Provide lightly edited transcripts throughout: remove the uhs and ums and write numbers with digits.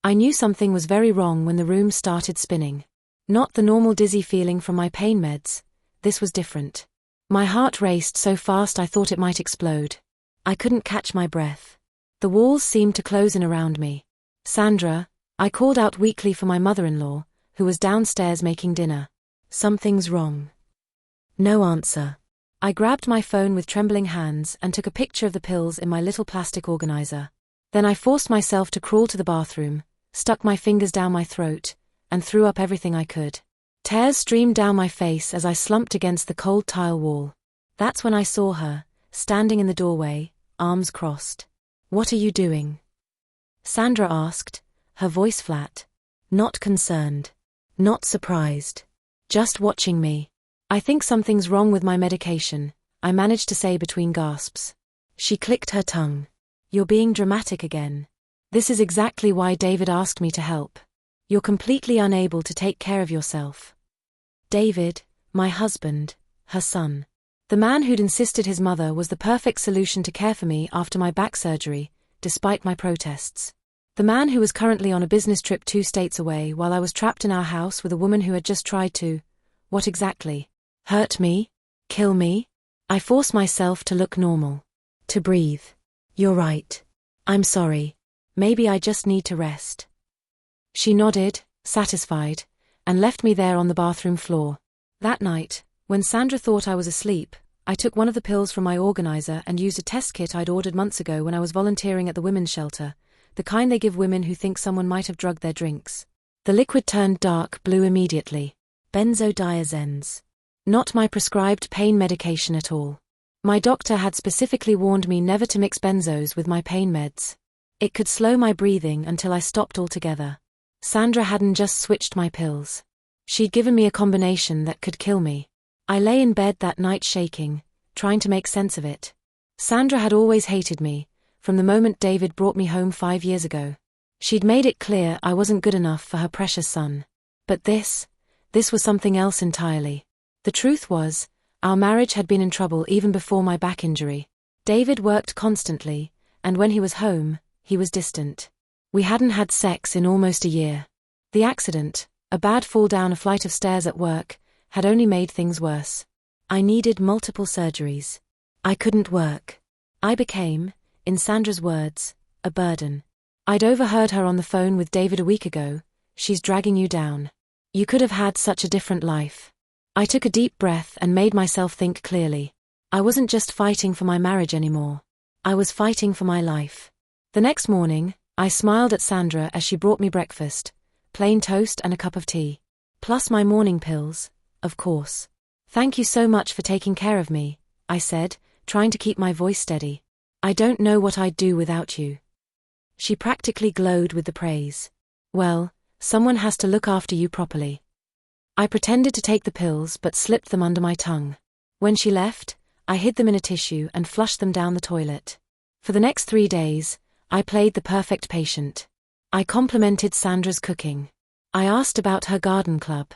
I knew something was very wrong when the room started spinning. Not the normal dizzy feeling from my pain meds. This was different. My heart raced so fast I thought it might explode. I couldn't catch my breath. The walls seemed to close in around me. Sandra, I called out weakly for my mother-in-law, who was downstairs making dinner. Something's wrong. No answer. I grabbed my phone with trembling hands and took a picture of the pills in my little plastic organizer. Then I forced myself to crawl to the bathroom, stuck my fingers down my throat, and threw up everything I could. Tears streamed down my face as I slumped against the cold tile wall. That's when I saw her, standing in the doorway, arms crossed. "What are you doing?" Sandra asked, her voice flat. Not concerned. Not surprised. Just watching me. "I think something's wrong with my medication," I managed to say between gasps. She clicked her tongue. "You're being dramatic again. This is exactly why David asked me to help. You're completely unable to take care of yourself." David, my husband, her son. The man who'd insisted his mother was the perfect solution to care for me after my back surgery, despite my protests. The man who was currently on a business trip 2 states away while I was trapped in our house with a woman who had just tried to, what exactly? Hurt me? Kill me? I forced myself to look normal. To breathe. "You're right. I'm sorry. Maybe I just need to rest." She nodded, satisfied, and left me there on the bathroom floor. That night, when Sandra thought I was asleep, I took one of the pills from my organizer and used a test kit I'd ordered months ago when I was volunteering at the women's shelter, the kind they give women who think someone might have drugged their drinks. The liquid turned dark blue immediately. Benzodiazepines. Not my prescribed pain medication at all. My doctor had specifically warned me never to mix benzos with my pain meds. It could slow my breathing until I stopped altogether. Sandra hadn't just switched my pills. She'd given me a combination that could kill me. I lay in bed that night shaking, trying to make sense of it. Sandra had always hated me, from the moment David brought me home 5 years ago. She'd made it clear I wasn't good enough for her precious son. But this was something else entirely. The truth was, our marriage had been in trouble even before my back injury. David worked constantly, and when he was home, he was distant. We hadn't had sex in almost a year. The accident, a bad fall down a flight of stairs at work, had only made things worse. I needed multiple surgeries. I couldn't work. I became, in Sandra's words, a burden. I'd overheard her on the phone with David a week ago. "She's dragging you down. You could have had such a different life." I took a deep breath and made myself think clearly. I wasn't just fighting for my marriage anymore. I was fighting for my life. The next morning, I smiled at Sandra as she brought me breakfast, plain toast and a cup of tea. Plus my morning pills, of course. "Thank you so much for taking care of me," I said, trying to keep my voice steady. "I don't know what I'd do without you." She practically glowed with the praise. "Well, someone has to look after you properly." I pretended to take the pills but slipped them under my tongue. When she left, I hid them in a tissue and flushed them down the toilet. For the next 3 days, I played the perfect patient. I complimented Sandra's cooking. I asked about her garden club.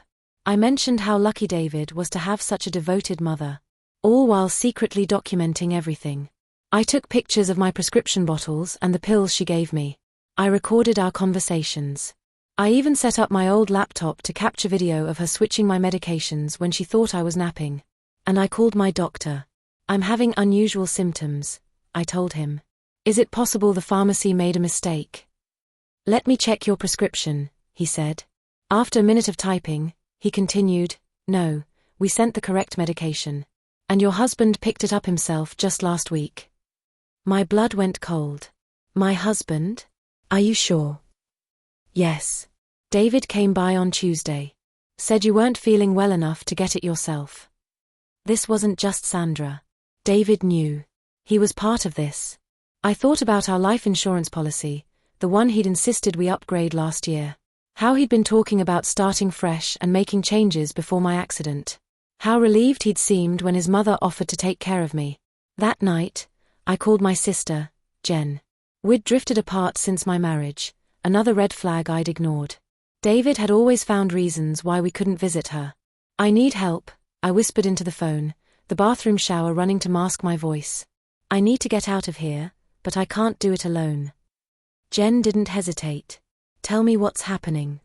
I mentioned how lucky David was to have such a devoted mother. All while secretly documenting everything. I took pictures of my prescription bottles and the pills she gave me. I recorded our conversations. I even set up my old laptop to capture video of her switching my medications when she thought I was napping. And I called my doctor. "I'm having unusual symptoms," I told him. "Is it possible the pharmacy made a mistake?" "Let me check your prescription," he said. After a minute of typing, he continued, "No, we sent the correct medication. And your husband picked it up himself just last week." My blood went cold. "My husband? Are you sure?" "Yes. David came by on Tuesday. Said you weren't feeling well enough to get it yourself." This wasn't just Sandra. David knew. He was part of this. I thought about our life insurance policy, the one he'd insisted we upgrade last year. How he'd been talking about starting fresh and making changes before my accident. How relieved he'd seemed when his mother offered to take care of me. That night, I called my sister, Jen. We'd drifted apart since my marriage, another red flag I'd ignored. David had always found reasons why we couldn't visit her. "I need help," I whispered into the phone, the bathroom shower running to mask my voice. "I need to get out of here, but I can't do it alone." Jen didn't hesitate. Tell me what's happening.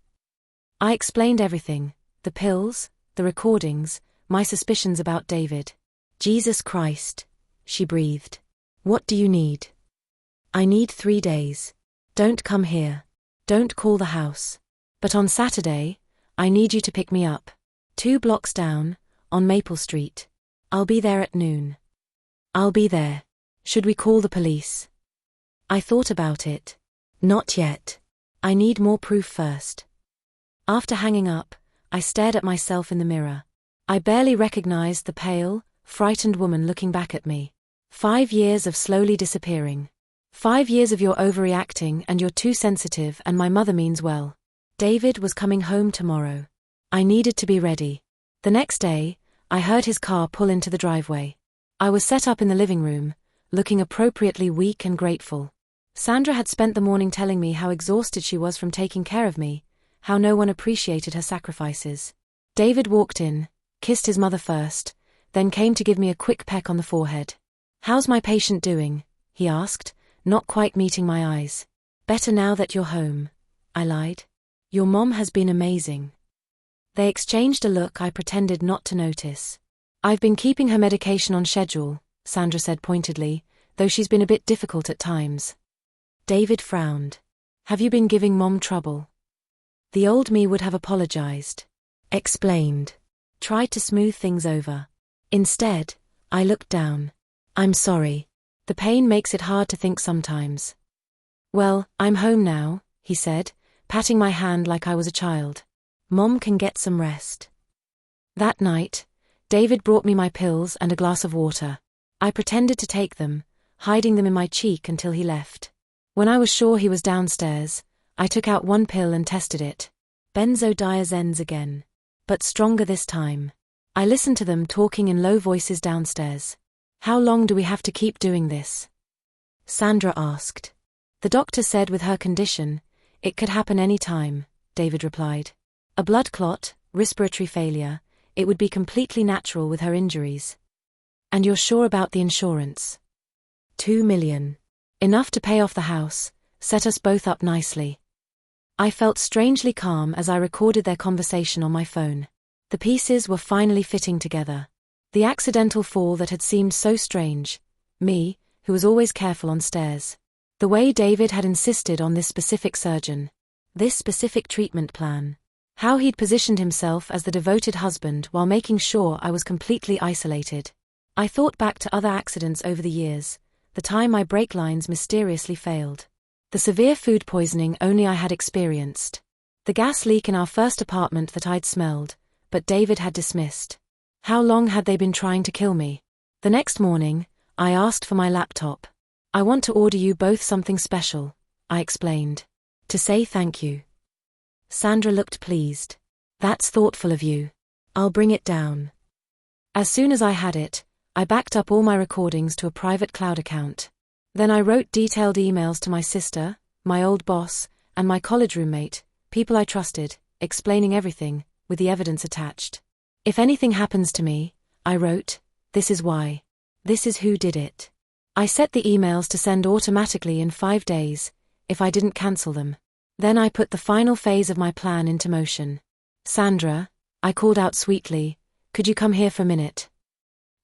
I explained everything, the pills, the recordings, my suspicions about David. Jesus Christ, she breathed. What do you need? I need 3 days. Don't come here. Don't call the house. But on Saturday, I need you to pick me up. 2 blocks down, on Maple Street. I'll be there at noon. I'll be there. Should we call the police? I thought about it. Not yet. I need more proof first. After hanging up, I stared at myself in the mirror. I barely recognized the pale, frightened woman looking back at me. 5 years of slowly disappearing. 5 years of you're overreacting and you're too sensitive and my mother means well. David was coming home tomorrow. I needed to be ready. The next day, I heard his car pull into the driveway. I was set up in the living room, looking appropriately weak and grateful. Sandra had spent the morning telling me how exhausted she was from taking care of me, how no one appreciated her sacrifices. David walked in, kissed his mother first, then came to give me a quick peck on the forehead. How's my patient doing? He asked, not quite meeting my eyes. Better now that you're home, I lied. Your mom has been amazing. They exchanged a look I pretended not to notice. I've been keeping her medication on schedule, Sandra said pointedly, though she's been a bit difficult at times. David frowned. Have you been giving Mom trouble? The old me would have apologized. Explained. Tried to smooth things over. Instead, I looked down. I'm sorry. The pain makes it hard to think sometimes. Well, I'm home now, he said, patting my hand like I was a child. Mom can get some rest. That night, David brought me my pills and a glass of water. I pretended to take them, hiding them in my cheek until he left. When I was sure he was downstairs, I took out one pill and tested it. Benzodiazepines again. But stronger this time. I listened to them talking in low voices downstairs. How long do we have to keep doing this? Sandra asked. The doctor said with her condition, it could happen any time, David replied. A blood clot, respiratory failure, it would be completely natural with her injuries. And you're sure about the insurance? 2 million. Enough to pay off the house, set us both up nicely. I felt strangely calm as I recorded their conversation on my phone. The pieces were finally fitting together. The accidental fall that had seemed so strange. Me, who was always careful on stairs. The way David had insisted on this specific surgeon. This specific treatment plan. How he'd positioned himself as the devoted husband while making sure I was completely isolated. I thought back to other accidents over the years, the time my brake lines mysteriously failed. The severe food poisoning only I had experienced. The gas leak in our first apartment that I'd smelled, but David had dismissed. How long had they been trying to kill me? The next morning, I asked for my laptop. I want to order you both something special, I explained. To say thank you. Sandra looked pleased. That's thoughtful of you. I'll bring it down. As soon as I had it, I backed up all my recordings to a private cloud account. Then I wrote detailed emails to my sister, my old boss, and my college roommate, people I trusted, explaining everything, with the evidence attached. If anything happens to me, I wrote, this is why. This is who did it. I set the emails to send automatically in 5 days, if I didn't cancel them. Then I put the final phase of my plan into motion. Sandra, I called out sweetly, could you come here for a minute?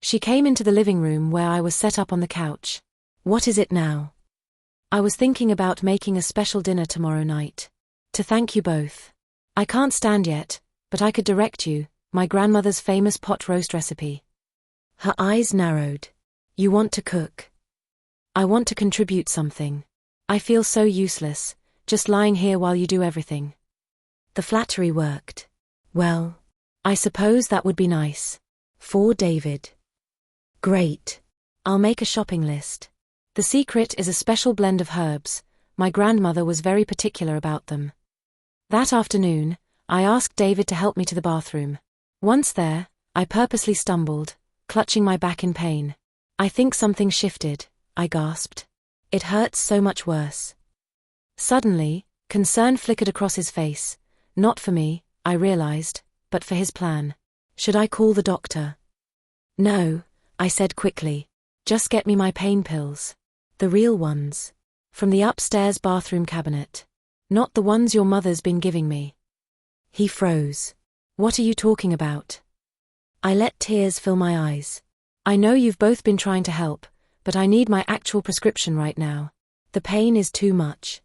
She came into the living room where I was set up on the couch. What is it now? I was thinking about making a special dinner tomorrow night. To thank you both. I can't stand yet, but I could direct you, my grandmother's famous pot roast recipe. Her eyes narrowed. You want to cook? I want to contribute something. I feel so useless, just lying here while you do everything. The flattery worked. Well, I suppose that would be nice. For David. Great. I'll make a shopping list. The secret is a special blend of herbs. My grandmother was very particular about them. That afternoon, I asked David to help me to the bathroom. Once there, I purposely stumbled, clutching my back in pain. I think something shifted, I gasped. It hurts so much worse. Suddenly, concern flickered across his face. Not for me, I realized, but for his plan. Should I call the doctor? No, I said quickly. Just get me my pain pills. The real ones. From the upstairs bathroom cabinet. Not the ones your mother's been giving me. He froze. What are you talking about? I let tears fill my eyes. I know you've both been trying to help, but I need my actual prescription right now. The pain is too much.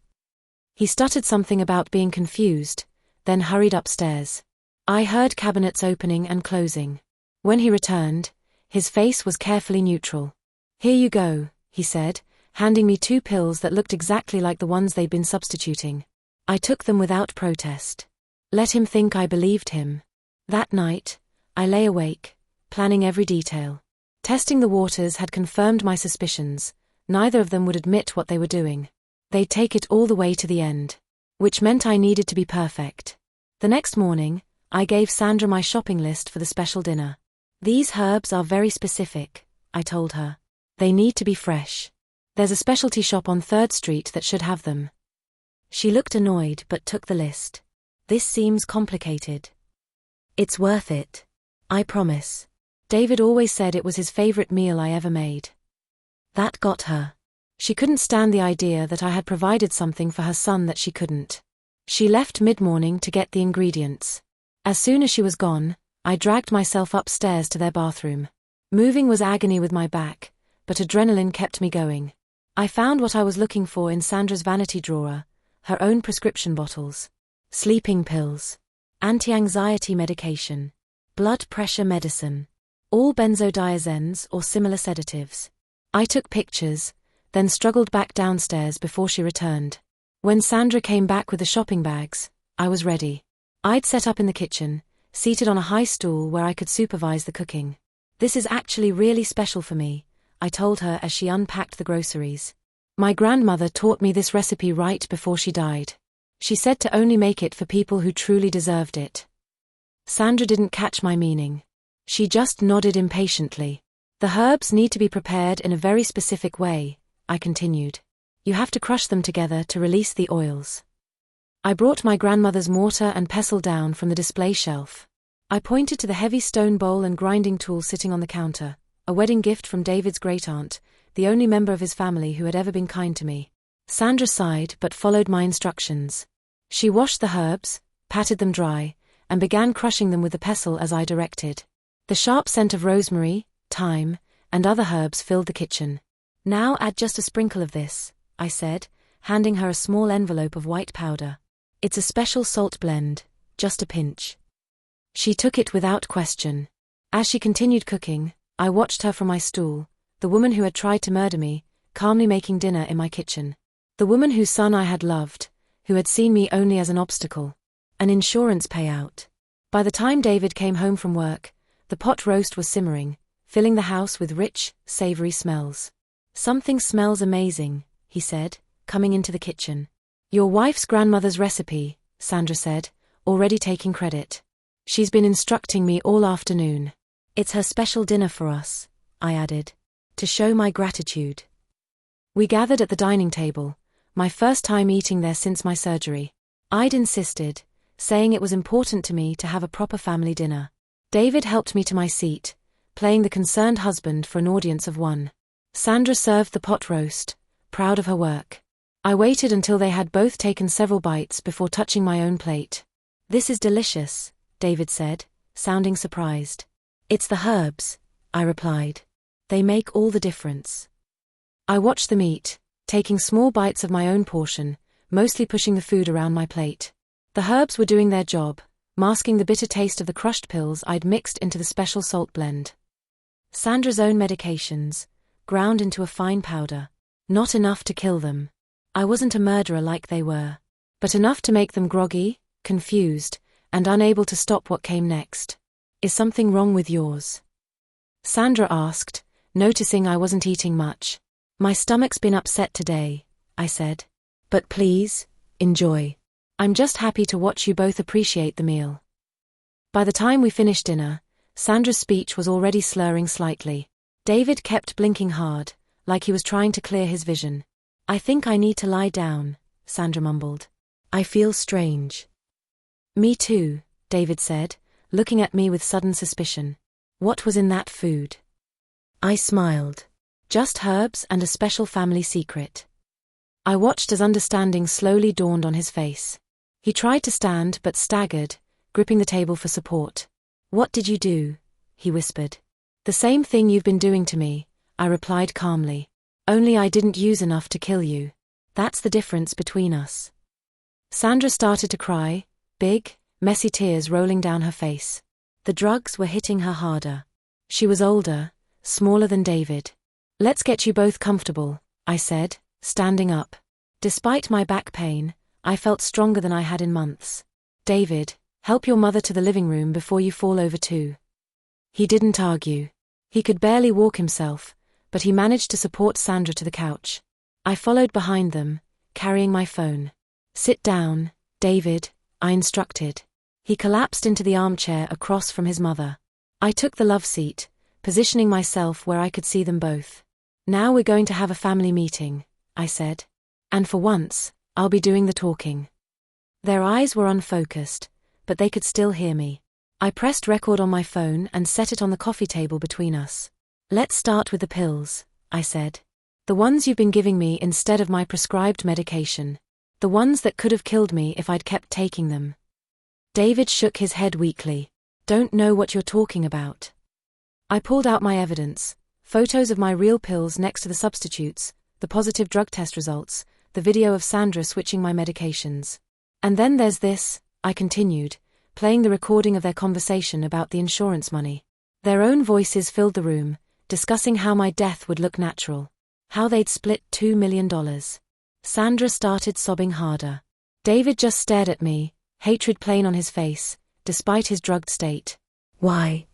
He stuttered something about being confused, then hurried upstairs. I heard cabinets opening and closing. When he returned, his face was carefully neutral. Here you go, he said, handing me 2 pills that looked exactly like the ones they'd been substituting. I took them without protest. Let him think I believed him. That night, I lay awake, planning every detail. Testing the waters had confirmed my suspicions. Neither of them would admit what they were doing. They'd take it all the way to the end. Which meant I needed to be perfect. The next morning, I gave Sandra my shopping list for the special dinner. These herbs are very specific, I told her. They need to be fresh. There's a specialty shop on 3rd Street that should have them. She looked annoyed but took the list. This seems complicated. It's worth it. I promise. David always said it was his favorite meal I ever made. That got her. She couldn't stand the idea that I had provided something for her son that she couldn't. She left mid-morning to get the ingredients. As soon as she was gone, I dragged myself upstairs to their bathroom. Moving was agony with my back, but adrenaline kept me going. I found what I was looking for in Sandra's vanity drawer, her own prescription bottles. Sleeping pills. Anti-anxiety medication. Blood pressure medicine. All benzodiazepines or similar sedatives. I took pictures, then struggled back downstairs before she returned. When Sandra came back with the shopping bags, I was ready. I'd set up in the kitchen, seated on a high stool where I could supervise the cooking. This is actually really special for me, I told her as she unpacked the groceries. My grandmother taught me this recipe right before she died. She said to only make it for people who truly deserved it. Sandra didn't catch my meaning. She just nodded impatiently. The herbs need to be prepared in a very specific way, I continued. You have to crush them together to release the oils. I brought my grandmother's mortar and pestle down from the display shelf. I pointed to the heavy stone bowl and grinding tool sitting on the counter, a wedding gift from David's great-aunt, the only member of his family who had ever been kind to me. Sandra sighed but followed my instructions. She washed the herbs, patted them dry, and began crushing them with the pestle as I directed. The sharp scent of rosemary, thyme, and other herbs filled the kitchen. Now add just a sprinkle of this, I said, handing her a small envelope of white powder. It's a special salt blend, just a pinch. She took it without question. As she continued cooking, I watched her from my stool, the woman who had tried to murder me, calmly making dinner in my kitchen. The woman whose son I had loved, who had seen me only as an obstacle. An insurance payout. By the time David came home from work, the pot roast was simmering, filling the house with rich, savory smells. Something smells amazing, he said, coming into the kitchen. Your wife's grandmother's recipe, Sandra said, already taking credit. She's been instructing me all afternoon. It's her special dinner for us, I added, to show my gratitude. We gathered at the dining table, my first time eating there since my surgery. I'd insisted, saying it was important to me to have a proper family dinner. David helped me to my seat, playing the concerned husband for an audience of one. Sandra served the pot roast, proud of her work. I waited until they had both taken several bites before touching my own plate. This is delicious, David said, sounding surprised. It's the herbs, I replied. They make all the difference. I watched them eat, taking small bites of my own portion, mostly pushing the food around my plate. The herbs were doing their job, masking the bitter taste of the crushed pills I'd mixed into the special salt blend. Sandra's own medications, ground into a fine powder. Not enough to kill them. I wasn't a murderer like they were. But enough to make them groggy, confused, and unable to stop what came next. Is something wrong with yours? Sandra asked, noticing I wasn't eating much. My stomach's been upset today, I said. But please, enjoy. I'm just happy to watch you both appreciate the meal. By the time we finished dinner, Sandra's speech was already slurring slightly. David kept blinking hard, like he was trying to clear his vision. I think I need to lie down, Sandra mumbled. I feel strange. Me too, David said, looking at me with sudden suspicion. What was in that food? I smiled. Just herbs and a special family secret. I watched as understanding slowly dawned on his face. He tried to stand but staggered, gripping the table for support. "What did you do?" he whispered. "The same thing you've been doing to me," I replied calmly. "Only I didn't use enough to kill you. That's the difference between us." Sandra started to cry, big, messy tears rolling down her face. The drugs were hitting her harder. She was older, smaller than David. "Let's get you both comfortable," I said, standing up. Despite my back pain, I felt stronger than I had in months. "David, help your mother to the living room before you fall over too." He didn't argue. He could barely walk himself, but he managed to support Sandra to the couch. I followed behind them, carrying my phone. "Sit down, David," I instructed. He collapsed into the armchair across from his mother. I took the love seat, positioning myself where I could see them both. "Now we're going to have a family meeting," I said. "And for once, I'll be doing the talking." Their eyes were unfocused, but they could still hear me. I pressed record on my phone and set it on the coffee table between us. "Let's start with the pills," I said. "The ones you've been giving me instead of my prescribed medication. The ones that could have killed me if I'd kept taking them." David shook his head weakly. "Don't know what you're talking about." I pulled out my evidence, photos of my real pills next to the substitutes, the positive drug test results, the video of Sandra switching my medications. "And then there's this," I continued, playing the recording of their conversation about the insurance money. Their own voices filled the room, discussing how my death would look natural. How they'd split $2 million. Sandra started sobbing harder. David just stared at me, hatred plain on his face, despite his drugged state. "Why?"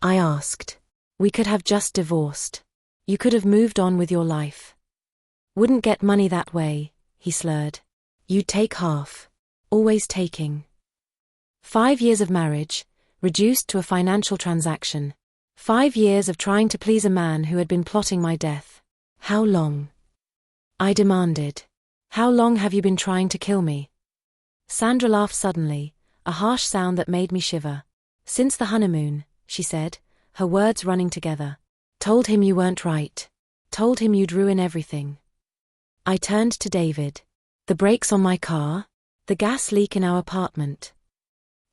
I asked. "We could have just divorced. You could have moved on with your life." "Wouldn't get money that way," he slurred. "You'd take half. Always taking." 5 years of marriage, reduced to a financial transaction. 5 years of trying to please a man who had been plotting my death. "How long?" I demanded. "How long have you been trying to kill me?" Sandra laughed suddenly, a harsh sound that made me shiver. "Since the honeymoon," she said, her words running together. "Told him you weren't right. Told him you'd ruin everything." I turned to David. "The brakes on my car? The gas leak in our apartment?"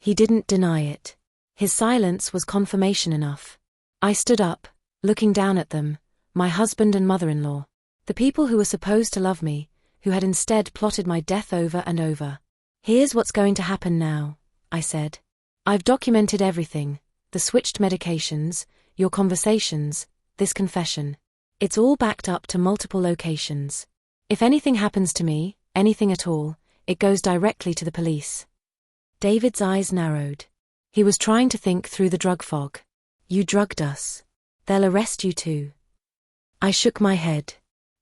He didn't deny it. His silence was confirmation enough. I stood up, looking down at them, my husband and mother-in-law. The people who were supposed to love me, who had instead plotted my death over and over. "Here's what's going to happen now," I said. "I've documented everything, the switched medications, your conversations, this confession. It's all backed up to multiple locations. If anything happens to me, anything at all, it goes directly to the police." David's eyes narrowed. He was trying to think through the drug fog. "You drugged us. They'll arrest you too." I shook my head.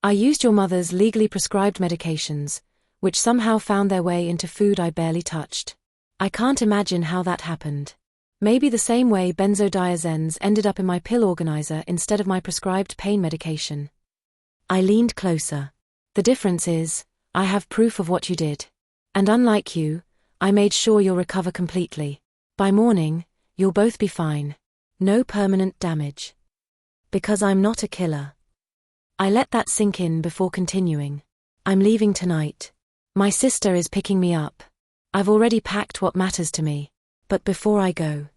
"I used your mother's legally prescribed medications, which somehow found their way into food I barely touched. I can't imagine how that happened. Maybe the same way benzodiazepines ended up in my pill organizer instead of my prescribed pain medication." I leaned closer. "The difference is, I have proof of what you did. And unlike you, I made sure you'll recover completely. By morning, you'll both be fine. No permanent damage. Because I'm not a killer." I let that sink in before continuing. "I'm leaving tonight. My sister is picking me up. I've already packed what matters to me. But before I go,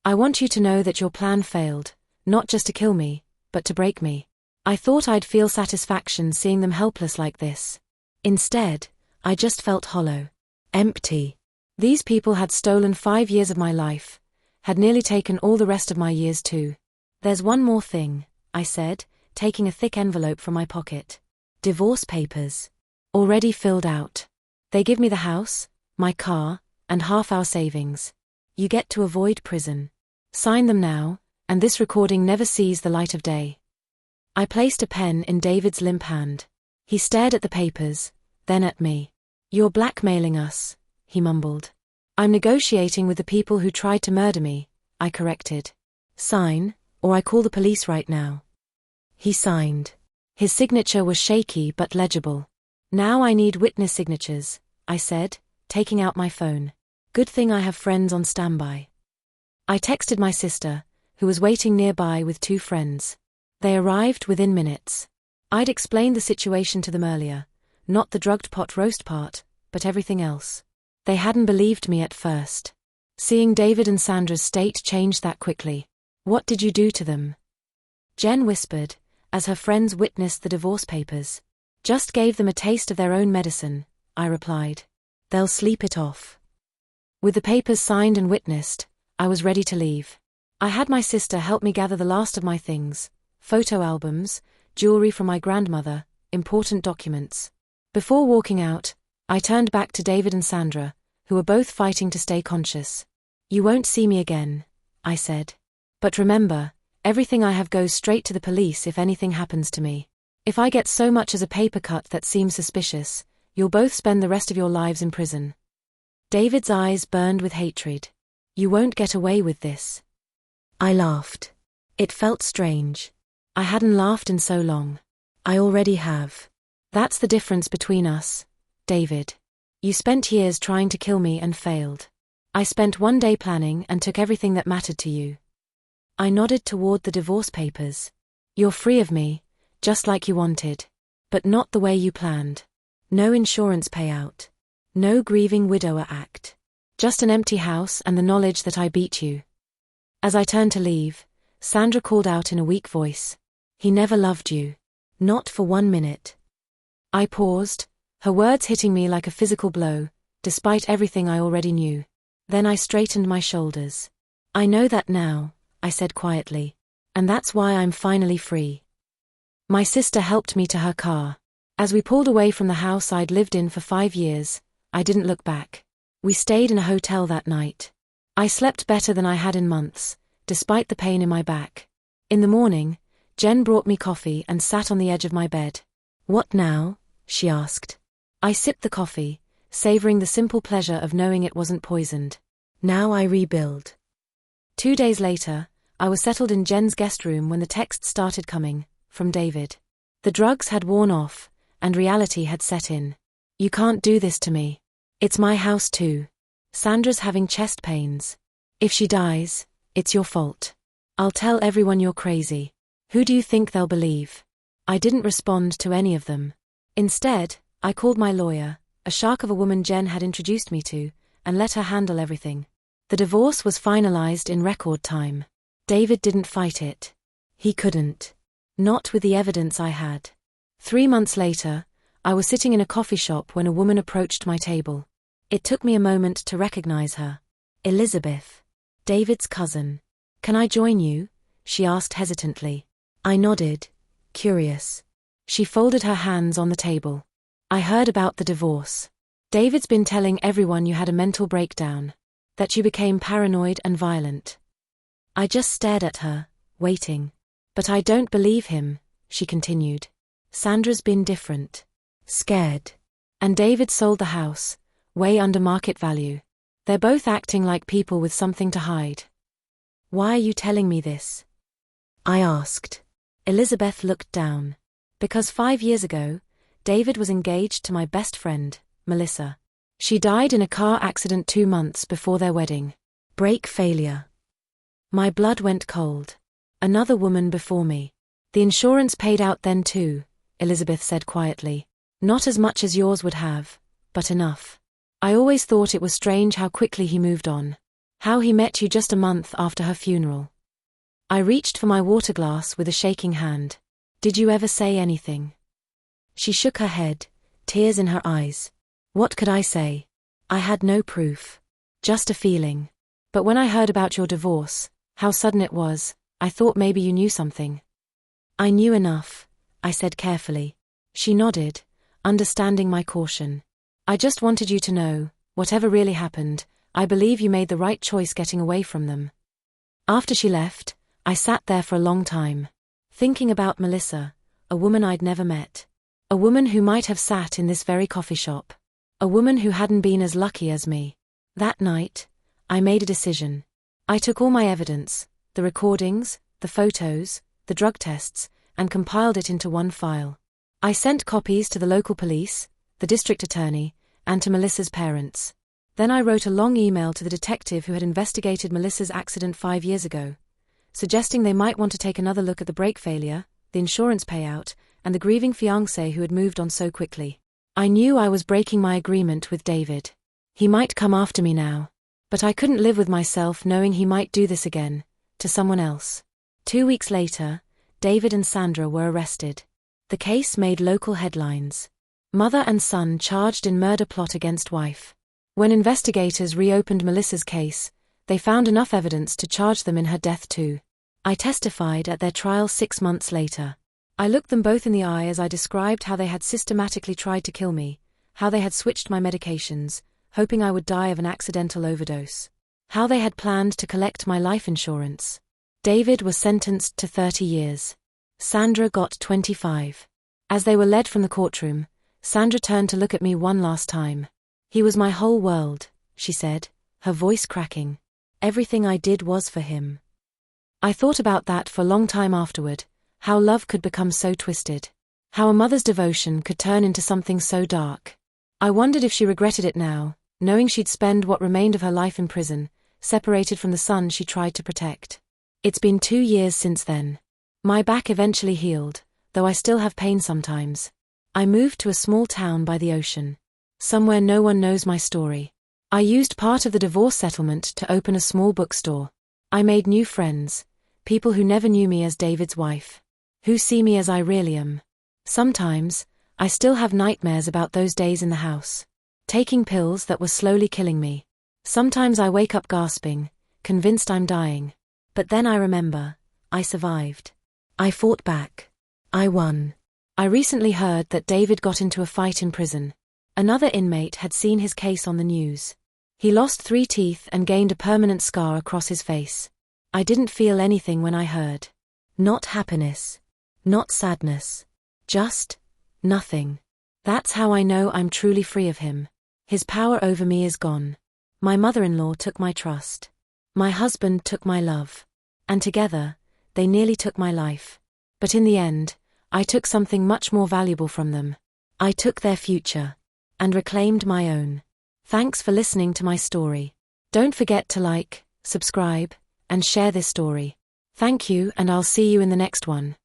I want you to know that your plan failed, not just to kill me, but to break me. I thought I'd feel satisfaction seeing them helpless like this. Instead, I just felt hollow. Empty. These people had stolen 5 years of my life, had nearly taken all the rest of my years too. There's one more thing," I said, taking a thick envelope from my pocket. "Divorce papers. Already filled out. They give me the house, my car, and half our savings. You get to avoid prison. Sign them now, and this recording never sees the light of day." I placed a pen in David's limp hand. He stared at the papers, then at me. "You're blackmailing us," he mumbled. "I'm negotiating with the people who tried to murder me," I corrected. "Sign, or I call the police right now." He signed. His signature was shaky but legible. "Now I need witness signatures," I said, taking out my phone. "Good thing I have friends on standby." I texted my sister, who was waiting nearby with 2 friends. They arrived within minutes. I'd explained the situation to them earlier, not the drugged pot roast part, but everything else. They hadn't believed me at first. Seeing David and Sandra's state changed that quickly. What did you do to them? Jen whispered, as her friends witnessed the divorce papers. Just gave them a taste of their own medicine, I replied. They'll sleep it off. With the papers signed and witnessed, I was ready to leave. I had my sister help me gather the last of my things, photo albums, jewelry from my grandmother, important documents. Before walking out, I turned back to David and Sandra, who were both fighting to stay conscious. You won't see me again, I said. But remember, everything I have goes straight to the police if anything happens to me. If I get so much as a paper cut that seems suspicious, you'll both spend the rest of your lives in prison. David's eyes burned with hatred. You won't get away with this. I laughed. It felt strange. I hadn't laughed in so long. I already have. That's the difference between us, David. You spent years trying to kill me and failed. I spent one day planning and took everything that mattered to you. I nodded toward the divorce papers. You're free of me, just like you wanted. But not the way you planned. No insurance payout. No grieving widower act. Just an empty house and the knowledge that I beat you. As I turned to leave, Sandra called out in a weak voice. He never loved you. Not for 1 minute. I paused, her words hitting me like a physical blow, despite everything I already knew. Then I straightened my shoulders. I know that now, I said quietly. And that's why I'm finally free. My sister helped me to her car. As we pulled away from the house I'd lived in for 5 years, I didn't look back. We stayed in a hotel that night. I slept better than I had in months, despite the pain in my back. In the morning, Jen brought me coffee and sat on the edge of my bed. What now? She asked. I sipped the coffee, savoring the simple pleasure of knowing it wasn't poisoned. Now I rebuild. 2 days later, I was settled in Jen's guest room when the texts started coming, from David. The drugs had worn off, and reality had set in. You can't do this to me. It's my house too. Sandra's having chest pains. If she dies, it's your fault. I'll tell everyone you're crazy. Who do you think they'll believe? I didn't respond to any of them. Instead, I called my lawyer, a shark of a woman Jen had introduced me to, and let her handle everything. The divorce was finalized in record time. David didn't fight it. He couldn't. Not with the evidence I had. 3 months later, I was sitting in a coffee shop when a woman approached my table. It took me a moment to recognize her. Elizabeth. David's cousin. Can I join you? She asked hesitantly. I nodded, curious. She folded her hands on the table. I heard about the divorce. David's been telling everyone you had a mental breakdown. That you became paranoid and violent. I just stared at her, waiting. But I don't believe him, she continued. Sandra's been different. Scared. And David sold the house, way under market value. They're both acting like people with something to hide. Why are you telling me this? I asked. Elizabeth looked down. Because 5 years ago, David was engaged to my best friend, Melissa. She died in a car accident 2 months before their wedding. Brake failure. My blood went cold. Another woman before me. The insurance paid out then too, Elizabeth said quietly. Not as much as yours would have, but enough. I always thought it was strange how quickly he moved on. How he met you just a month after her funeral. I reached for my water glass with a shaking hand. Did you ever say anything? She shook her head, tears in her eyes. What could I say? I had no proof. Just a feeling. But when I heard about your divorce, how sudden it was, I thought maybe you knew something. I knew enough, I said carefully. She nodded, understanding my caution. I just wanted you to know, whatever really happened, I believe you made the right choice getting away from them. After she left, I sat there for a long time, thinking about Melissa, a woman I'd never met. A woman who might have sat in this very coffee shop. A woman who hadn't been as lucky as me. That night, I made a decision. I took all my evidence, the recordings, the photos, the drug tests, and compiled it into one file. I sent copies to the local police, the district attorney, and to Melissa's parents. Then I wrote a long email to the detective who had investigated Melissa's accident 5 years ago, suggesting they might want to take another look at the brake failure, the insurance payout, and the grieving fiancé who had moved on so quickly. I knew I was breaking my agreement with David. He might come after me now. But I couldn't live with myself knowing he might do this again, to someone else. 2 weeks later, David and Sandra were arrested. The case made local headlines. Mother and son charged in murder plot against wife. When investigators reopened Melissa's case, they found enough evidence to charge them in her death too. I testified at their trial 6 months later. I looked them both in the eye as I described how they had systematically tried to kill me, how they had switched my medications, hoping I would die of an accidental overdose. How they had planned to collect my life insurance. David was sentenced to 30 years. Sandra got 25. As they were led from the courtroom, Sandra turned to look at me one last time. He was my whole world, she said, her voice cracking. Everything I did was for him. I thought about that for a long time afterward, how love could become so twisted. How a mother's devotion could turn into something so dark. I wondered if she regretted it now, knowing she'd spend what remained of her life in prison, separated from the son she tried to protect. It's been 2 years since then. My back eventually healed, though I still have pain sometimes. I moved to a small town by the ocean. Somewhere no one knows my story. I used part of the divorce settlement to open a small bookstore. I made new friends, people who never knew me as David's wife. Who see me as I really am. Sometimes, I still have nightmares about those days in the house. Taking pills that were slowly killing me. Sometimes I wake up gasping, convinced I'm dying. But then I remember, I survived. I fought back. I won. I recently heard that David got into a fight in prison. Another inmate had seen his case on the news. He lost 3 teeth and gained a permanent scar across his face. I didn't feel anything when I heard. Not happiness. Not sadness. Just nothing. That's how I know I'm truly free of him. His power over me is gone. My mother-in-law took my trust. My husband took my love. And together, they nearly took my life. But in the end, I took something much more valuable from them. I took their future. And reclaimed my own. Thanks for listening to my story. Don't forget to like, subscribe, and share this story. Thank you, and I'll see you in the next one.